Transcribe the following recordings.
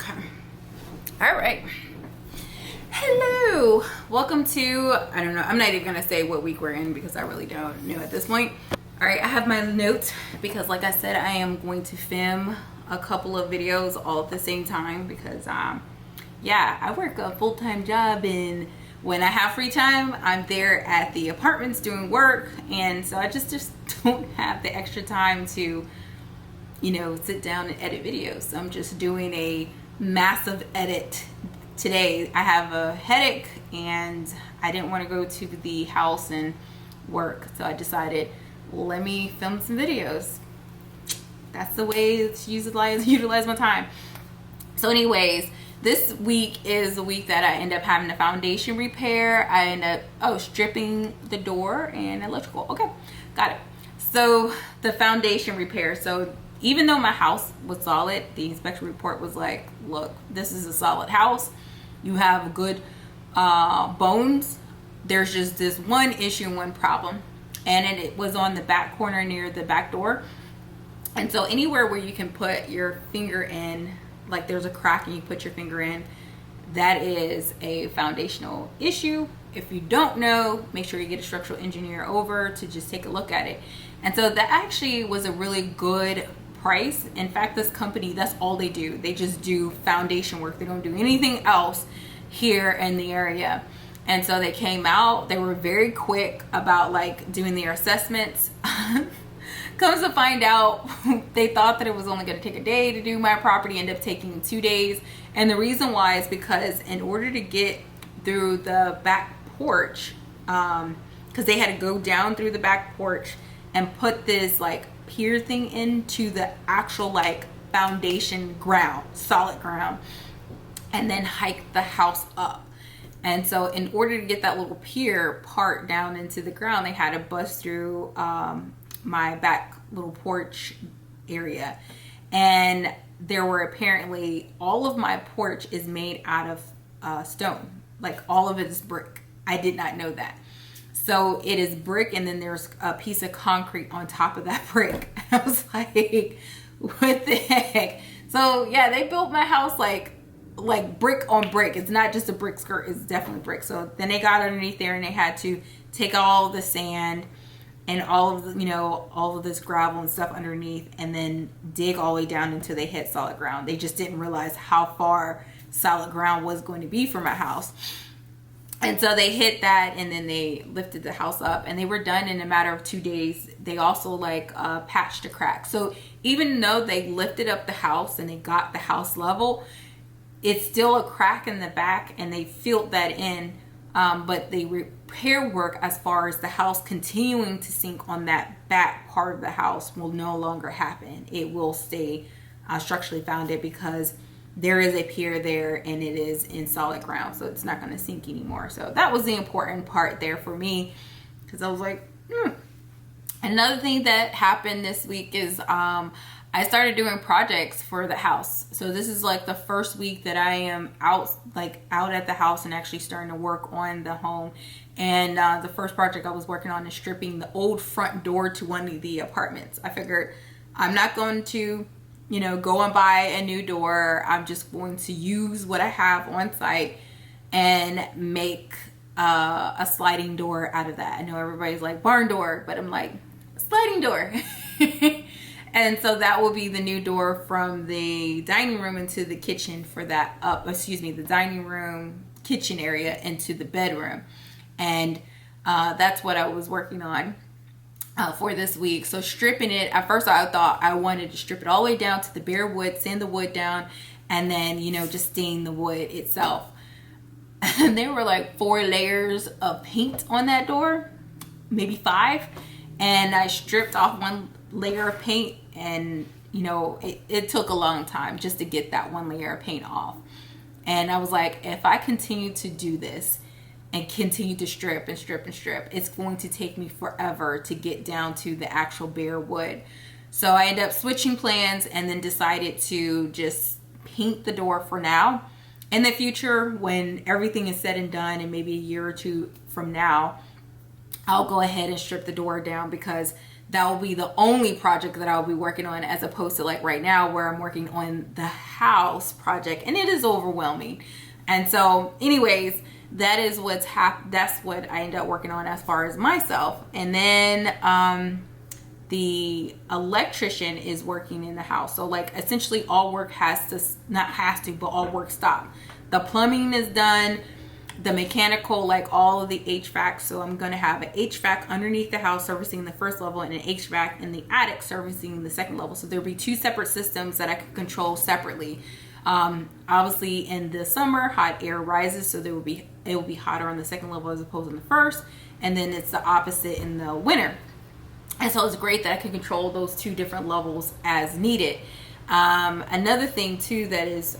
Okay. All right. Hello. Welcome to, I don't know, I'm not even going to say what week we're in because I really don't know at this point. All right, I have my notes because like I said, I am going to film a couple of videos all at the same time because, yeah, I work a full-time job and when I have free time, I'm there at the apartments doing work. And so I just don't have the extra time to, you know, sit down and edit videos. So I'm just doing a massive edit today. I have a headache and I didn't want to go to the house and work. So I decided, well, let me film some videos. That's the way to utilize my time. So anyways, this week is the week that I end up having a foundation repair. I end up, stripping the door and electrical. Okay, got it. So the foundation repair. So even though my house was solid, the inspection report was like, look, this is a solid house. You have good bones. There's just this one issue, one problem. And it was on the back corner near the back door. And so anywhere where you can put your finger in, like there's a crack and you put your finger in, that is a foundational issue. If you don't know, make sure you get a structural engineer over to just take a look at it. And so that actually was a really good price. In fact, this company, that's all they do. They just do foundation work. They don't do anything else here in the area. And so they came out, they were very quick about like doing their assessments. Comes to find out, they thought that it was only going to take a day to do my property, ended up taking 2 days. And the reason why is because in order to get through the back porch, because they had to go down through the back porch and put this like pier thing into the actual like foundation ground, solid ground, and then hike the house up. And so in order to get that little pier part down into the ground, they had to bust through my back little porch area. And there were apparently, all of my porch is made out of stone. Like all of it is brick. I did not know that. So it is brick and then there's a piece of concrete on top of that brick. I was like, what the heck? So yeah, they built my house like brick on brick. It's not just a brick skirt, it's definitely brick. So then they got underneath there and they had to take all the sand and all of the, you know, all of this gravel and stuff underneath and then dig all the way down until they hit solid ground. They just didn't realize how far solid ground was going to be from my house. And so they hit that and then they lifted the house up and they were done in a matter of 2 days. They also like patched a crack. So even though they lifted up the house and they got the house level, it's still a crack in the back and they filled that in. But the repair work as far as the house continuing to sink on that back part of the house will no longer happen. It will stay structurally founded because there is a pier there and it is in solid ground. So it's not going to sink anymore. So that was the important part there for me because I was like, Another thing that happened this week is I started doing projects for the house. So this is like the first week that I am out at the house and actually starting to work on the home. And the first project I was working on is stripping the old front door to one of the apartments. I figured I'm not going to, you know, go and buy a new door. I'm just going to use what I have on site and make a sliding door out of that. I know everybody's like barn door, but I'm like sliding door. And so that will be the new door from the dining room into the kitchen for that the dining room kitchen area into the bedroom. And that's what I was working on for this week. So stripping it, at first I thought I wanted to strip it all the way down to the bare wood, sand the wood down, and then, you know, just stain the wood itself. And there were like 4 layers of paint on that door, maybe 5. And I stripped off 1 layer of paint and, you know, it took a long time just to get that 1 layer of paint off. And I was like, if I continue to do this and continue to strip and strip and strip, it's going to take me forever to get down to the actual bare wood. So I ended up switching plans and then decided to just paint the door for now. In the future, when everything is said and done and maybe a year or 2 from now, I'll go ahead and strip the door down because that will be the only project that I'll be working on, as opposed to like right now where I'm working on the house project and it is overwhelming. And so anyways, that is that's what I end up working on as far as myself. And then the electrician is working in the house. So like essentially all work but all work stopped. The plumbing is done, the mechanical, like all of the HVAC. So I'm going to have an HVAC underneath the house servicing the first level and an HVAC in the attic servicing the second level. So there'll be two separate systems that I can control separately. Obviously in the summer, hot air rises, so it will be hotter on the second level as opposed to the first. And then it's the opposite in the winter. And so it's great that I can control those two different levels as needed. Another thing too that is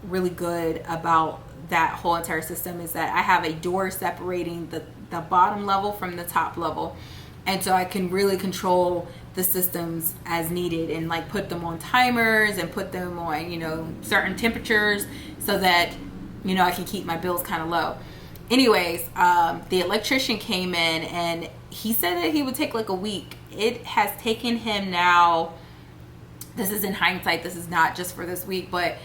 really good about that whole entire system is that I have a door separating the bottom level from the top level. And so I can really control the systems as needed and like put them on timers and put them on, you know, certain temperatures so that, you know, I can keep my bills kind of low. Anyways, the electrician came in and he said that he would take like a week. It has taken him now, this is in hindsight, this is not just for this week, but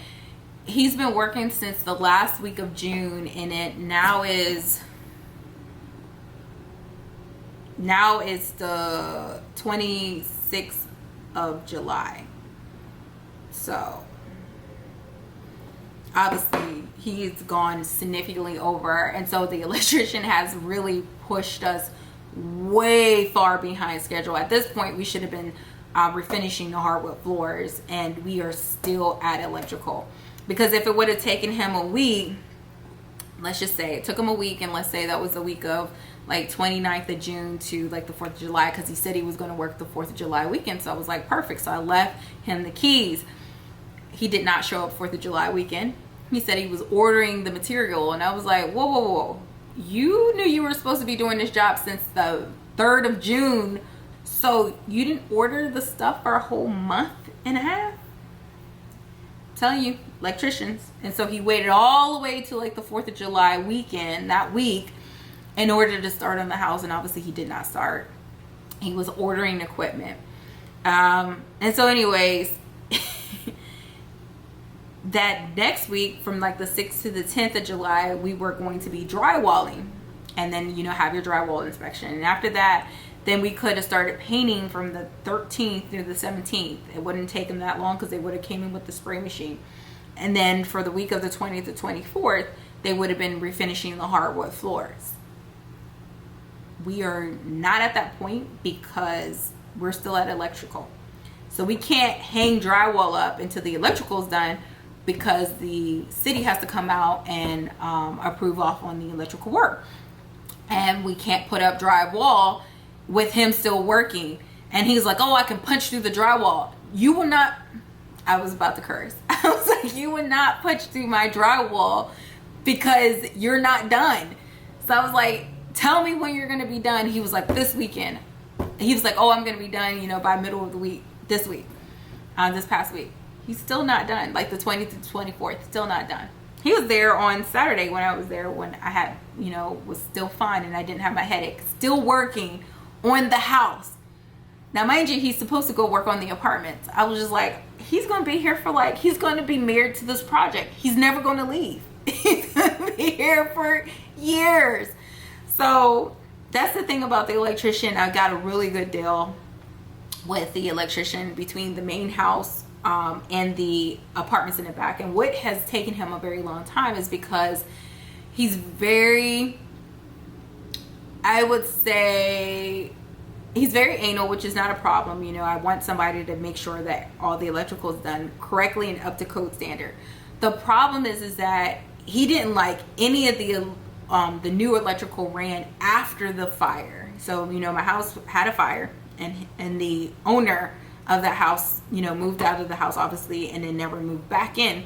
he's been working since the last week of June, and it now is the 26th of July. So obviously he's gone significantly over, and so the electrician has really pushed us way far behind schedule. At this point we should have been refinishing the hardwood floors, and we are still at electrical. Because if it would have taken him a week, let's just say it took him a week, and let's say that was the week of like 29th of June to like the 4th of July, because he said he was going to work the 4th of July weekend. So I was like, perfect. So I left him the keys. He did not show up 4th of July weekend. He said he was ordering the material, and I was like, whoa. You knew you were supposed to be doing this job since the 3rd of June. So you didn't order the stuff for a whole month and a half? I'm telling you, electricians. And so he waited all the way to like the 4th of July weekend, that week, in order to start on the house. And obviously he did not start. He was ordering equipment. And so anyways, that next week from like the 6th to the 10th of July, we were going to be drywalling, and then, you know, have your drywall inspection. And after that, then we could have started painting from the 13th through the 17th. It wouldn't take them that long because they would have came in with the spray machine. And then for the week of the 20th to 24th, they would have been refinishing the hardwood floors. We are not at that point because we're still at electrical. So we can't hang drywall up until the electrical is done, because the city has to come out and approve off on the electrical work. And we can't put up drywall with him still working. And he's like, oh, I can punch through the drywall. You will not, I was about to curse. I was like, you will not punch through my drywall because you're not done. So I was like, tell me when you're going to be done. He was like, this weekend. He was like, oh, I'm going to be done, you know, by middle of the week, this week, this past week. He's still not done. Like the 20th to 24th, still not done. He was there on Saturday when I was there, when I had, you know, was still fine and I didn't have my headache. Still working on the house. Now, mind you, he's supposed to go work on the apartments. I was just like, he's going to be here for like, he's going to be married to this project. He's never going to leave. He's going to be here for years. So that's the thing about the electrician. I got a really good deal with the electrician between the main house and the apartments in the back. And what has taken him a very long time is because he's very, I would say, he's very anal, which is not a problem. You know, I want somebody to make sure that all the electrical is done correctly and up to code standard. The problem is that he didn't like any of the new electrical ran after the fire. So, you know, my house had a fire, and the owner of that house, you know, moved out of the house obviously, and then never moved back in.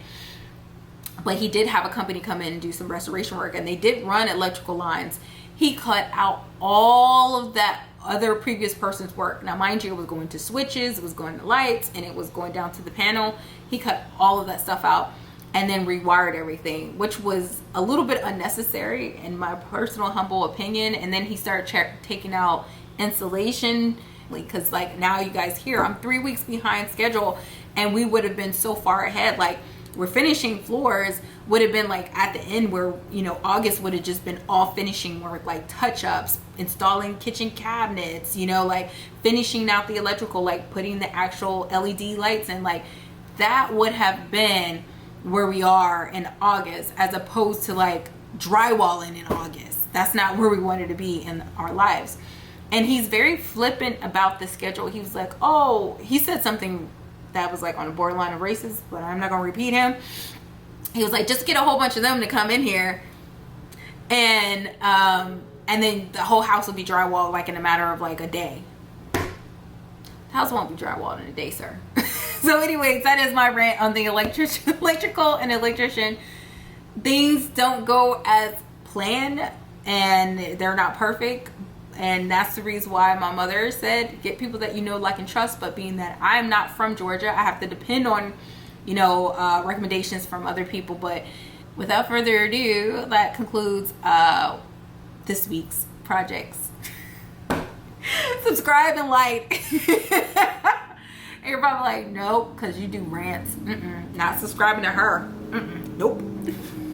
But he did have a company come in and do some restoration work, and they did run electrical lines. He cut out all of that other previous person's work. Now, mind you, it was going to switches, it was going to lights, and it was going down to the panel. He cut all of that stuff out and then rewired everything, which was a little bit unnecessary in my personal humble opinion. And then he started taking out insulation because like now you guys hear I'm 3 weeks behind schedule, and we would have been so far ahead. Like we're finishing floors would have been like at the end where, you know, August would have just been all finishing work, like touch-ups, installing kitchen cabinets, you know, like finishing out the electrical, like putting the actual LED lights in. Like that would have been where we are in August, as opposed to like drywalling in August. That's not where we wanted to be in our lives. And he's very flippant about the schedule. He was like, oh, he said something that was like on the borderline of racist, but I'm not gonna repeat him. He was like, just get a whole bunch of them to come in here, and then the whole house will be drywalled like in a matter of like a day. The house won't be drywalled in a day, sir. So anyways, that is my rant on the electrical and electrician. Things don't go as planned, and they're not perfect. And that's the reason why my mother said, get people that you know, like, and trust. But being that I'm not from Georgia, I have to depend on, you know, recommendations from other people. But without further ado, that concludes this week's projects. Subscribe and like. And you're probably like, nope, because you do rants. Not subscribing to her. Nope.